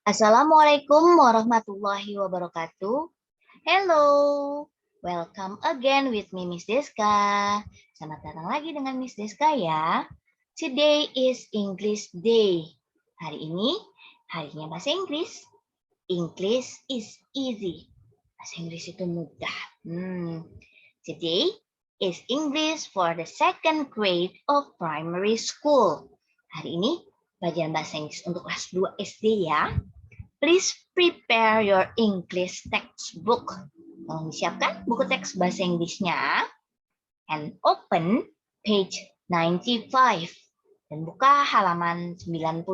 Assalamualaikum warahmatullahi wabarakatuh. Hello, welcome again with me Miss Deska. Selamat datang lagi dengan Miss Deska ya. Today is English Day. Hari ini harinya bahasa Inggris. English is easy. Bahasa Inggris itu mudah. Today is English for the second grade of primary school. Hari ini pelajaran bahasa Inggris untuk kelas 2 SD ya. Please prepare your English textbook. Tolong disiapkan buku teks bahasa Inggrisnya. And open page 95. Dan buka halaman 95.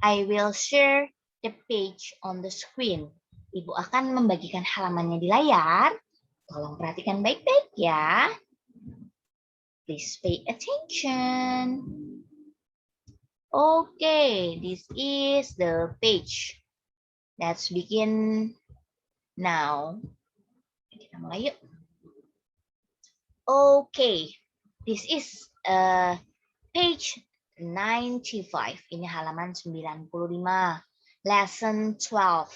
I will share the page on the screen. Ibu akan membagikan halamannya di layar. Tolong perhatikan baik-baik ya. Please pay attention. Okay, this is the page. Let's begin now. Kita mulai yuk. Okay, this is page 95. Ini halaman 95. Lesson 12.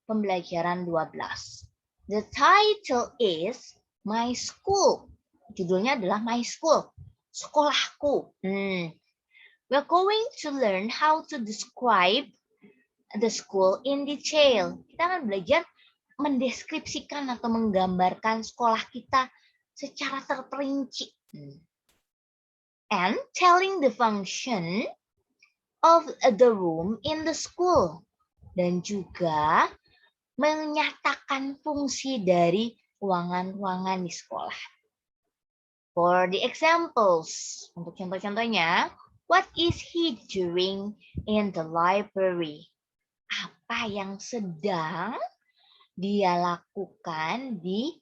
Pembelajaran 12. The title is My School. Judulnya adalah My School. Sekolahku. We're going to learn how to describe the school in detail. Kita akan belajar mendeskripsikan atau menggambarkan sekolah kita secara terperinci. And telling the function of the room in the school. Dan juga menyatakan fungsi dari ruangan-ruangan di sekolah. For the examples, untuk contoh-contohnya, what is he doing in the library? Apa yang sedang dia lakukan di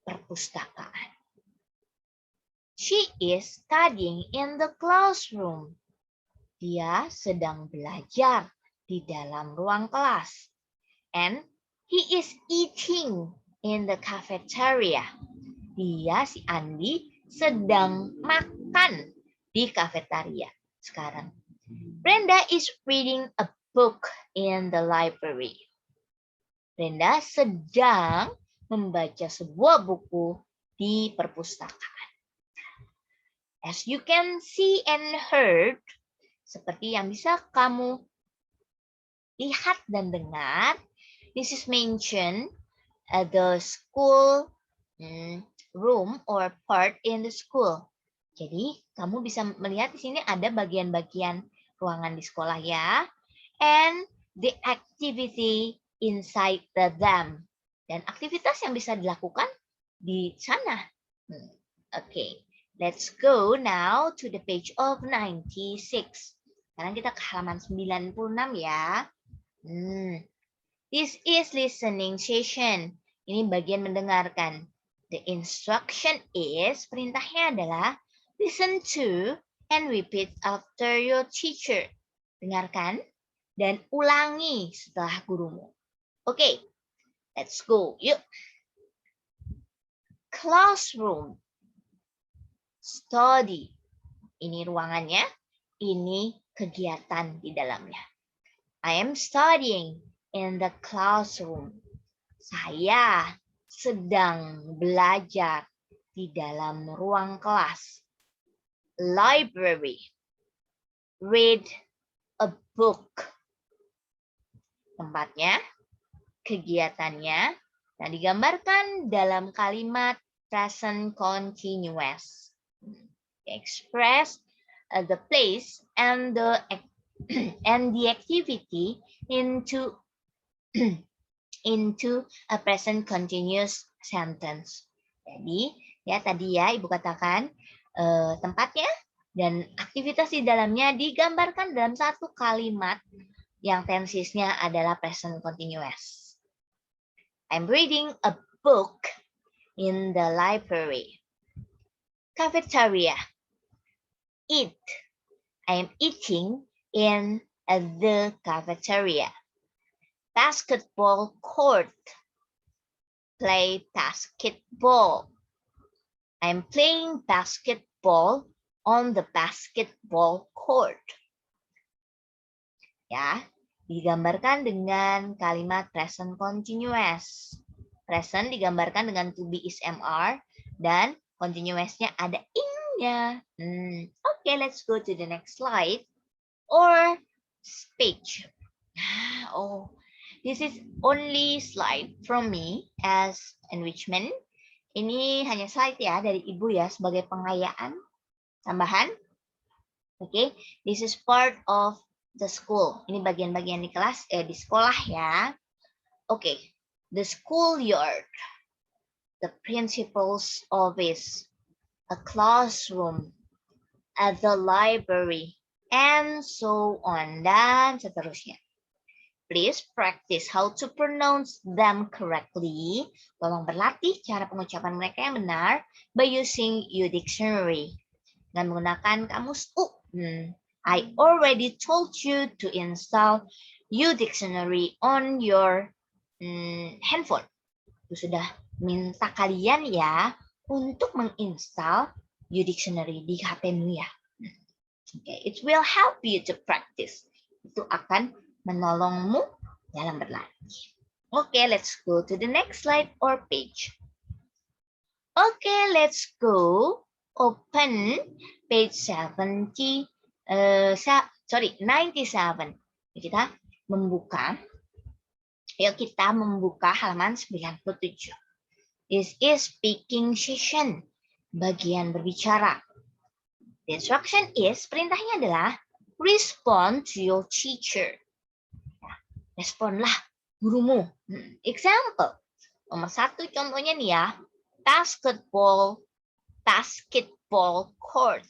perpustakaan? She is studying in the classroom. Dia sedang belajar di dalam ruang kelas. And he is eating in the cafeteria. Dia, si Andi, sedang makan di kafetaria sekarang. Brenda is reading a book in the library. Brenda sedang membaca sebuah buku di perpustakaan. As you can see and heard, seperti yang bisa kamu lihat dan dengar, this is mentioned the school room or part in the school. Jadi, kamu bisa melihat di sini ada bagian-bagian ruangan di sekolah ya. And the activity inside them. Dan aktivitas yang bisa dilakukan di sana. Okay, let's go now to the page of 96. Sekarang kita ke halaman 96 ya. This is listening session. Ini bagian mendengarkan. The instruction is, perintahnya adalah, listen to and repeat after your teacher. Dengarkan dan ulangi setelah gurumu. Oke, let's go. Yuk. Classroom. Study. Ini ruangannya. Ini kegiatan di dalamnya. I am studying in the classroom. Saya sedang belajar di dalam ruang kelas. Library. Read a book. Tempatnya, kegiatannya, dan digambarkan dalam kalimat present continuous. Express the place and the activity into a present continuous sentence. Jadi, ya tadi ya Ibu katakan tempatnya dan aktivitas di dalamnya digambarkan dalam satu kalimat yang tensisnya adalah present continuous. I'm reading a book in the library. Cafeteria. Eat. I am eating in the cafeteria. Basketball court. Play basketball. I'm playing basketball on the basketball court. Ya, digambarkan dengan kalimat present continuous. Present digambarkan dengan to be is MR dan continuousnya ada ing-nya. Okay, let's go to the next slide or page. Oh, this is only slide from me as enrichment. Ini hanya slide ya dari Ibu ya sebagai pengayaan tambahan. Okay, this is part of the school. Ini bagian-bagian di kelas, di sekolah ya. Okay, the schoolyard, the principal's office, a classroom, at the library, and so on, dan seterusnya. Please practice how to pronounce them correctly. Tolong berlatih cara pengucapan mereka yang benar by using U-Dictionary. Dan menggunakan kamus U. I already told you to install U-Dictionary on your handphone. Itu sudah minta kalian ya untuk menginstal U-Dictionary di HP-mu ya. Okay, it will help you to practice. Itu akan menolongmu dalam berlatih. Okay, let's go to the next slide or page. Okay, let's go. Open page 97. Kita membuka. Yuk kita membuka halaman 97. This is speaking session. Bagian berbicara. The instruction is, perintahnya adalah respond to your teacher. Responlah gurumu. Example. Nomor 1 contohnya nih ya. Basketball court.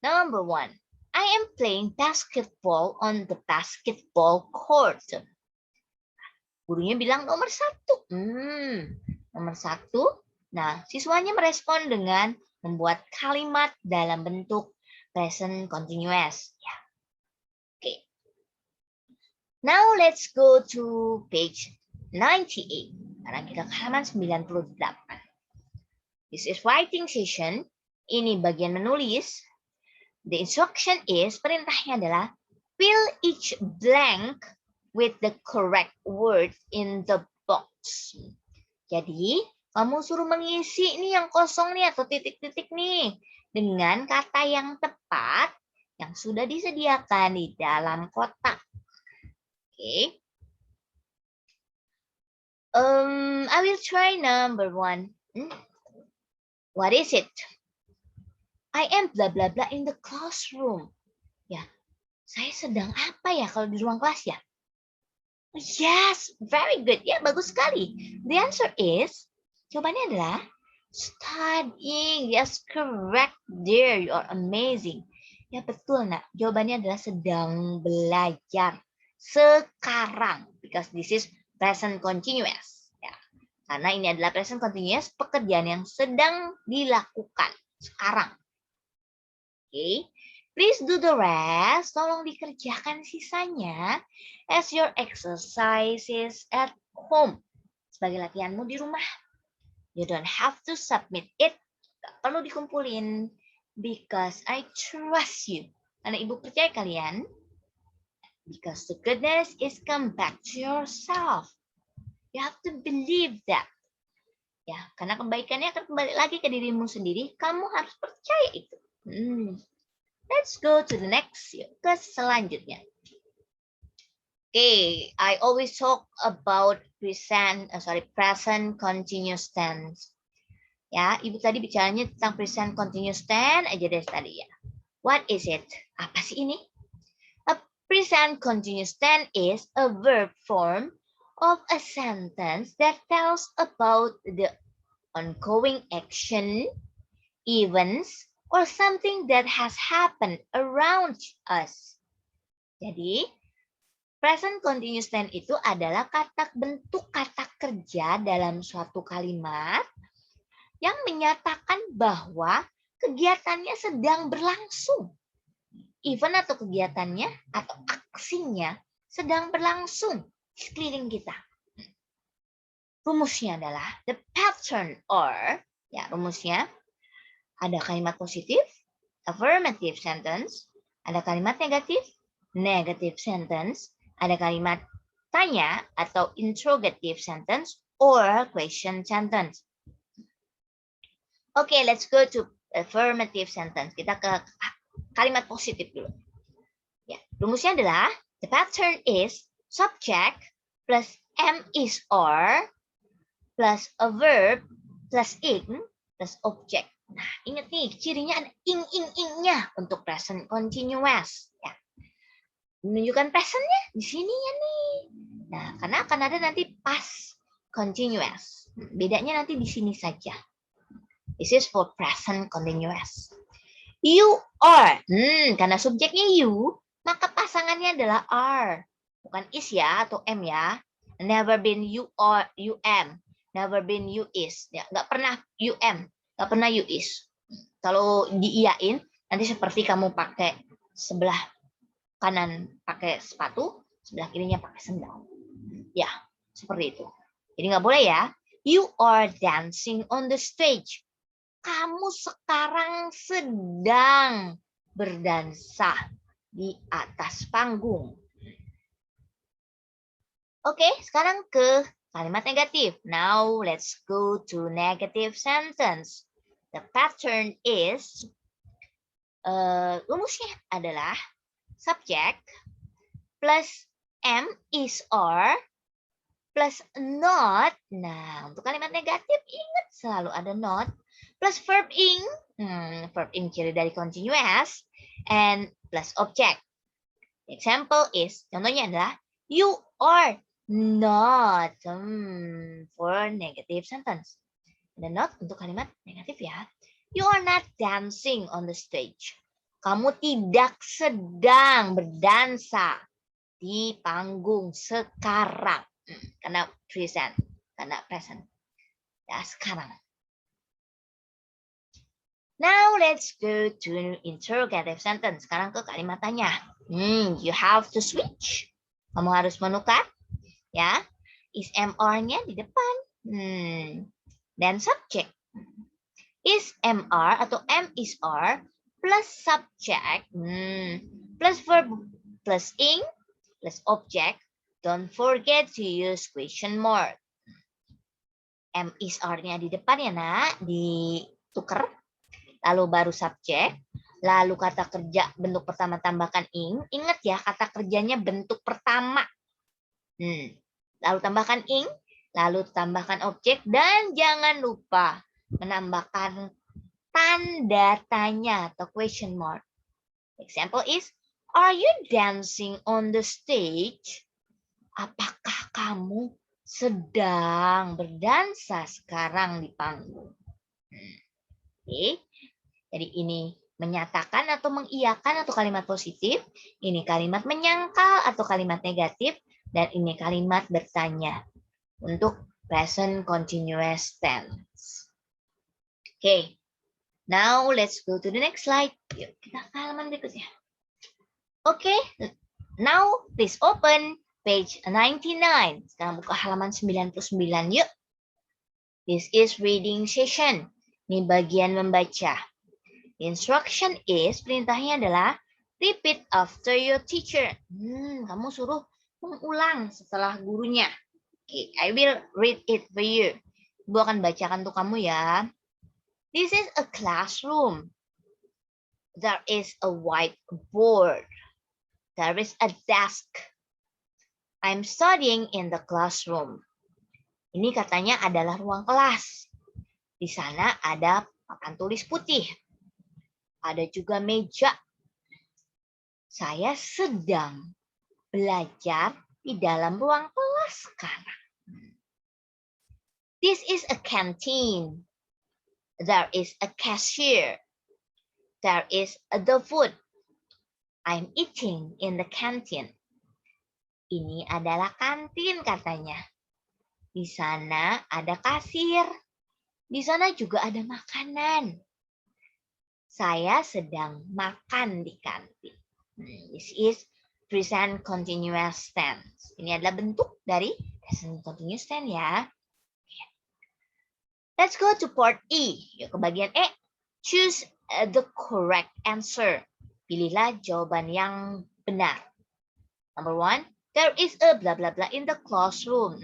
Number 1. I am playing basketball on the basketball court. Gurunya bilang nomor 1. Nomor 1. Nah, siswanya merespon dengan membuat kalimat dalam bentuk present continuous. Ya. Oke. Now let's go to page 98. Karena kita ke halaman 98. This is writing session. Ini bagian menulis. The instruction is, perintahnya adalah fill each blank with the correct word in the box. Jadi, kamu suruh mengisi nih yang kosong nih atau titik-titik nih dengan kata yang tepat yang sudah disediakan di dalam kotak. Okay. I will try number 1. What is it? I am blah blah blah in the classroom. Ya, saya sedang apa ya kalau di ruang kelas ya? Yes, very good. Ya, bagus sekali. The answer is, jawabannya adalah studying. Yes, correct there. You are amazing. Ya, betul, nak. Jawabannya adalah sedang belajar. Sekarang. Because this is present continuous. Ya, karena ini adalah present continuous, pekerjaan yang sedang dilakukan sekarang. Okay. Please do the rest. Tolong dikerjakan sisanya as your exercises at home. Sebagai latihanmu di rumah. You don't have to submit it. Gak perlu dikumpulin. Because I trust you. Karena ibu percaya kalian. Because the goodness is come back to yourself. You have to believe that. Ya, karena kebaikannya akan kembali lagi ke dirimu sendiri. Kamu harus percaya itu. Let's go to the next. Ke selanjutnya. Okay, I always talk about present continuous tense. Ya, ibu tadi bicaranya tentang present continuous tense aja dari tadi ya. What is it? Apa sih ini? A present continuous tense is a verb form of a sentence that tells about the ongoing action, events, or something that has happened around us. Jadi, present continuous tense itu adalah bentuk kata kerja dalam suatu kalimat yang menyatakan bahwa kegiatannya sedang berlangsung. Event atau kegiatannya atau aksinya sedang berlangsung di sekeliling kita. Rumusnya adalah the pattern or, ya rumusnya, ada kalimat positif, affirmative sentence, ada kalimat negatif, negative sentence, ada kalimat tanya atau interrogative sentence, or question sentence. Oke, let's go to affirmative sentence. Kita ke kalimat positif dulu. Ya, rumusnya adalah the pattern is subject plus am is or plus a verb plus ing plus object. Nah, ingat nih, cirinya ada ing-ing-ingnya untuk present continuous. Ya. Menunjukkan presentnya di sini ya nih. Nah, karena akan ada nanti past continuous. Bedanya nanti di sini saja. This is for present continuous. You are. Karena subjeknya you, maka pasangannya adalah are. Bukan is ya atau am ya. Never been you or you am. Never been you is. Ya, nggak pernah you am. Nggak pernah you is. Kalau diiyain, nanti seperti kamu pakai sebelah kanan pakai sepatu, sebelah kirinya pakai sendal. Ya, seperti itu. Jadi nggak boleh ya. You are dancing on the stage. Kamu sekarang sedang berdansa di atas panggung. Oke, sekarang ke kalimat negatif. Now let's go to negative sentence. The pattern is, rumusnya adalah subject plus am is or plus not. Nah, untuk kalimat negatif ingat selalu ada not. Plus verb ing, verb ing ciri dari continuous, and plus object. Example is, contohnya adalah, you are not, for negative sentence. Ada not untuk kalimat negatif ya. You are not dancing on the stage. Kamu tidak sedang berdansa di panggung sekarang. Karena present. Ya, sekarang. Now let's go to interrogative sentence. Sekarang ke kalimat tanya. You have to switch. Kamu harus menukar. Ya. Is MR-nya di depan. Dan subject. Is MR atau M is R plus subject. Plus verb plus ing plus object. Don't forget to use question mark. M is R-nya di depan ya nak. Ditukar. Lalu baru subjek, lalu kata kerja bentuk pertama tambahkan ing. Ingat ya, kata kerjanya bentuk pertama. Lalu tambahkan ing, lalu tambahkan objek, dan jangan lupa menambahkan tanda tanya atau question mark. Example is, are you dancing on the stage? Apakah kamu sedang berdansa sekarang di panggung? Oke. Jadi ini menyatakan atau mengiyakan atau kalimat positif, ini kalimat menyangkal atau kalimat negatif, dan ini kalimat bertanya untuk present continuous tense. Oke, now let's go to the next slide. Yuk, kita ke halaman berikutnya. Oke, now please open page 99. Sekarang buka halaman 99 yuk. This is reading session. Ini bagian membaca. Instruction is, perintahnya adalah repeat after your teacher. Kamu suruh mengulang setelah gurunya. Okay, I will read it for you. Ibu akan bacakan untuk kamu ya. This is a classroom. There is a whiteboard. There is a desk. I'm studying in the classroom. Ini katanya adalah ruang kelas. Di sana ada papan tulis putih. Ada juga meja. Saya sedang belajar di dalam ruang kelas sekarang. This is a canteen. There is a cashier. There is the food. I'm eating in the canteen. Ini adalah kantin katanya. Di sana ada kasir. Di sana juga ada makanan. Saya sedang makan di kantin. This is present continuous tense. Ini adalah bentuk dari present continuous tense ya. Let's go to part E. Yuk ke bagian E. Choose the correct answer. Pilihlah jawaban yang benar. Number 1, there is a blah blah blah in the classroom.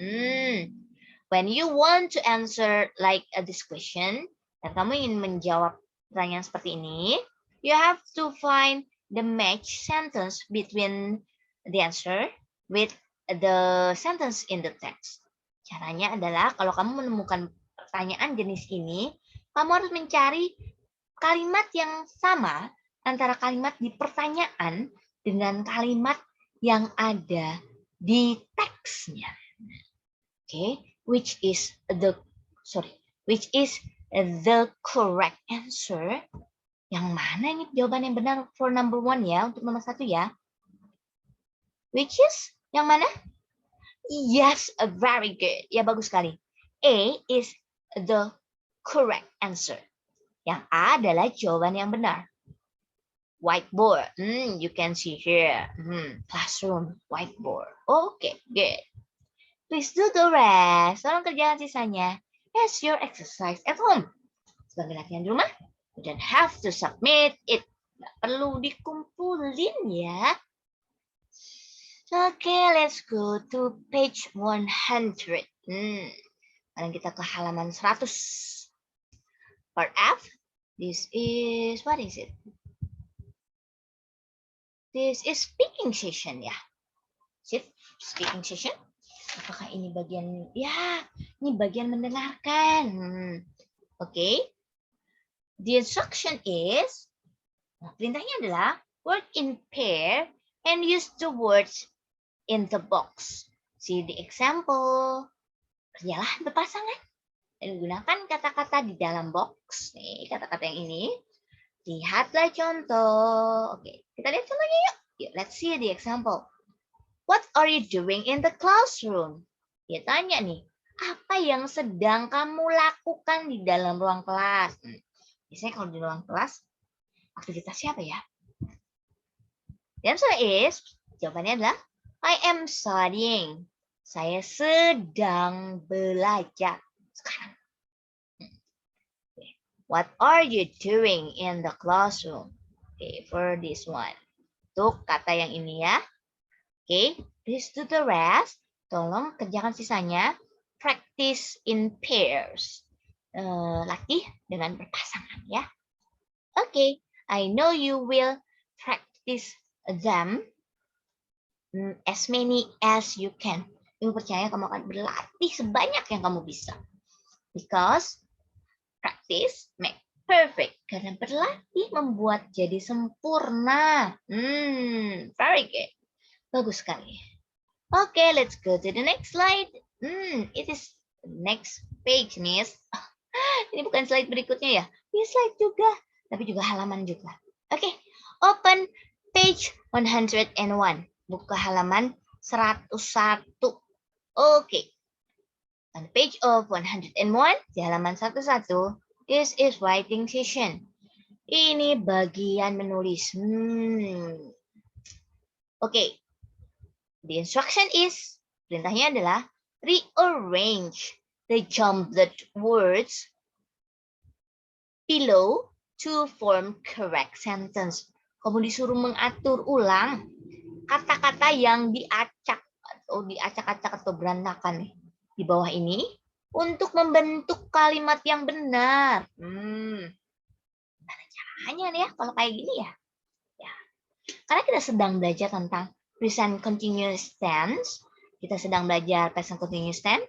When you want to answer like this question, dan kamu ingin menjawab pertanyaan seperti ini, you have to find the match sentence between the answer with the sentence in the text. Caranya adalah kalau kamu menemukan pertanyaan jenis ini, kamu harus mencari kalimat yang sama antara kalimat di pertanyaan dengan kalimat yang ada di teksnya. Okay, which is the correct answer? Yang mana ini jawaban yang benar for number 1 ya, untuk nomor 1 ya? Which is yang mana? Yes, very good. Ya, bagus sekali. A is the correct answer. Yang A adalah jawaban yang benar. Whiteboard. You can see here. Classroom, whiteboard. Okay, good. Please do the rest. Tolong kerjakan sisanya as your exercise at home. Sebagai latihan di rumah, you don't have to submit it. Nggak perlu dikumpulin ya. Okay, let's go to page 100. Sekarang kita ke halaman 100. Part F. This is, what is it? This is speaking session ya. Speaking session. Apakah ini bagian, ya, ini bagian mendengarkan. Okay. The instruction is, perintahnya adalah work in pair and use the words in the box. See the example. Kerjalah berpasangan dan gunakan kata-kata di dalam box. Nih, kata-kata yang ini. Lihatlah contoh. Oke, kita lihat contohnya yuk. Let's see the example. What are you doing in the classroom? Dia tanya nih, apa yang sedang kamu lakukan di dalam ruang kelas? Biasanya kalau di ruang kelas, aktivitas siapa ya? The answer is, jawabannya adalah, I am studying. Saya sedang belajar sekarang. What are you doing in the classroom? Okay, for this one. Untuk kata yang ini ya. Okay, please do the rest. Tolong kerjakan sisanya. Practice in pairs. Latih dengan berpasangan ya. Okay, I know you will practice them as many as you can. Ibu percaya kamu akan berlatih sebanyak yang kamu bisa. Because practice make perfect. Karena berlatih membuat jadi sempurna. Very good. Bagus sekali. Okay, let's go to the next slide. It is next page, Miss. Ini bukan slide berikutnya ya. Ini slide juga, tapi juga halaman juga. Okay, open page 101. Buka halaman 101. Okay. On page of 101, di halaman 101, this is writing session. Ini bagian menulis. Okay. The instruction is, perintahnya adalah rearrange the jumbled words below to form correct sentence. Kamu disuruh mengatur ulang kata-kata yang diacak atau berantakan di bawah ini untuk membentuk kalimat yang benar. Gimana caranya nih ya kalau kayak gini ya? Karena kita sedang belajar tentang present continuous tense, kita sedang belajar present continuous tense,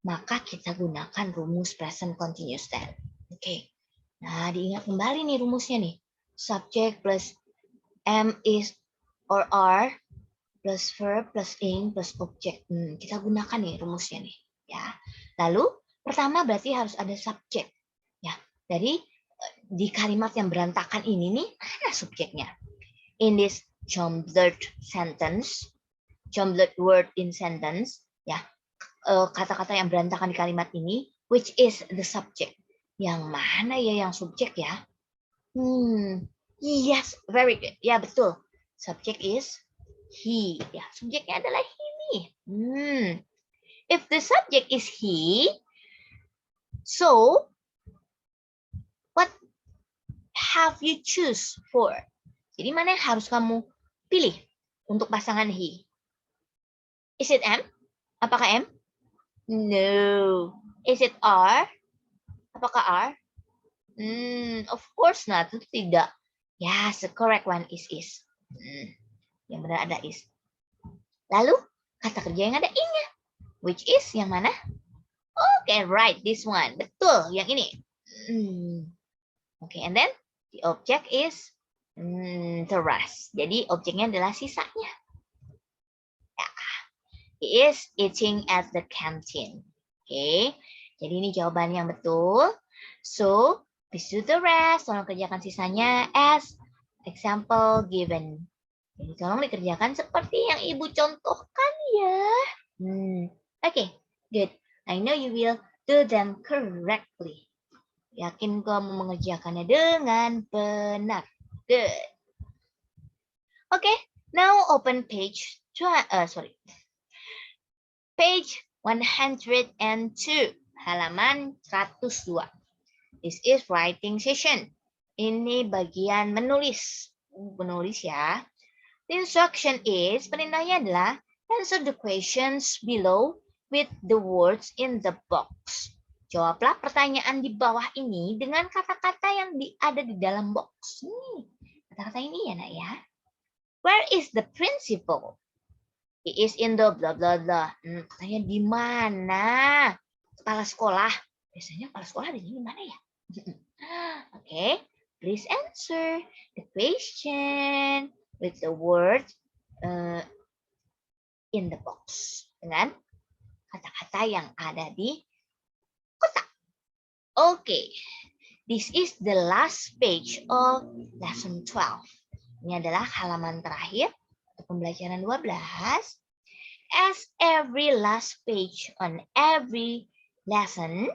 maka kita gunakan rumus present continuous tense. Oke. Nah, diingat kembali nih rumusnya nih. Subject plus am, is, or are, plus verb, plus ing, plus object. Kita gunakan nih rumusnya nih. Ya. Lalu, pertama berarti harus ada subject. Ya. Dari di kalimat yang berantakan ini nih, mana subjeknya? In this jumbled sentence, jumbled word in sentence, ya, kata-kata yang berantakan di kalimat ini, which is the subject. Yang mana ya yang subjek ya? Yes, very good. Ya, betul. Subject is he. Ya, subjeknya adalah he nih. If the subject is he, so what have you choose for? Jadi mana yang harus kamu pilih untuk pasangan he? Is it M? Apakah M? No. Is it R? Apakah R? Of course not. Itu tidak. Yes, the correct one is is. Yang benar ada is. Lalu, kata kerja yang ada I-nya. Which is yang mana? Okay, right. This one. Betul, yang ini. Okay, and then the object is the rest. Jadi objeknya adalah sisanya. He is eating at the canteen. Okay, jadi ini jawaban yang betul. So, please do the rest. Tolong kerjakan sisanya as example given. Jadi tolong dikerjakan seperti yang Ibu contohkan ya. Okay, good. I know you will do them correctly. Yakin kamu mengerjakannya dengan benar. Good. Okay, now open page page 102, halaman 102. This is writing session. Ini bagian menulis. Menulis ya. The instruction is, perintahnya adalah answer the questions below with the words in the box. Jawablah pertanyaan di bawah ini dengan kata-kata yang ada di dalam box. Kata-kata ini ya nak ya. Where is the principal? He is in the blah blah blah. Katanya di mana? Kepala sekolah. Biasanya kepala sekolah di mana ya? Okay, please answer the question with the word in the box. Dengan kata-kata yang ada di kotak. Okay, this is the last page of lesson 12. Ini adalah halaman terakhir untuk pembelajaran 12. As every last page on every lesson,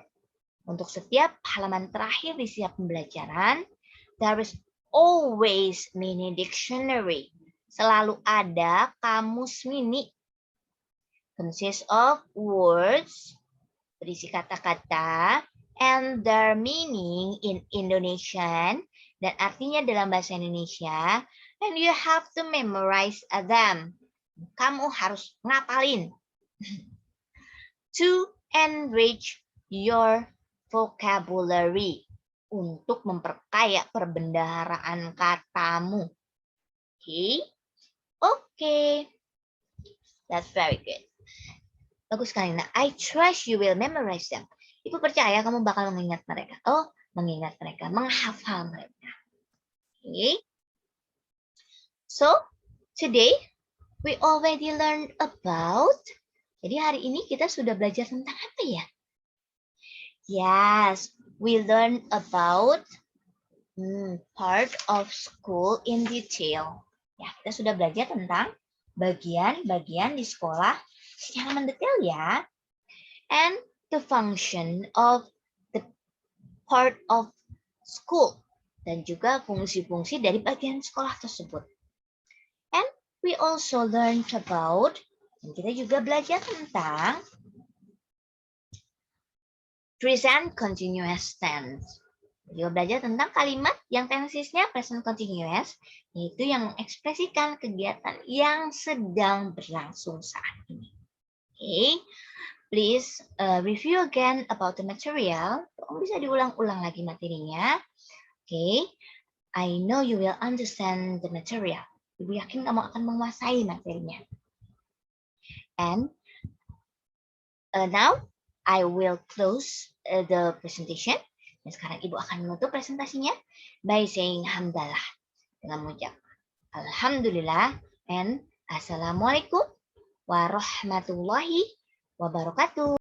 untuk setiap halaman terakhir di setiap pembelajaran, there is always mini dictionary. Selalu ada kamus mini. Consists of words, berisi kata-kata, and their meaning in Indonesian, dan artinya dalam bahasa Indonesia, and you have to memorize them. Kamu harus ngapalin. To enrich your vocabulary. Untuk memperkaya perbendaharaan katamu. Okay. That's very good. Bagus sekali. Nah, I trust you will memorize them. Ibu percaya kamu bakal mengingat mereka. Menghafal mereka. Okay. So, today we already learned about. Jadi hari ini kita sudah belajar tentang apa ya? Yes, we learned about part of school in detail. Ya, kita sudah belajar tentang bagian-bagian di sekolah secara mendetail ya. And the function of the part of school. Dan juga fungsi-fungsi dari bagian sekolah tersebut. And we also learned about, dan kita juga belajar tentang present continuous tense. Juga belajar tentang kalimat yang tensisnya present continuous, yaitu yang mengekspresikan kegiatan yang sedang berlangsung saat ini. Okay, please review again about the material. Bisa diulang-ulang lagi materinya. Okay, I know you will understand the material. Ibu yakin kamu akan menguasai materinya. And now I will close the presentation. Dan sekarang Ibu akan menutup presentasinya by saying hamdalah. Dengan mengucap alhamdulillah and assalamualaikum warahmatullahi wabarakatuh.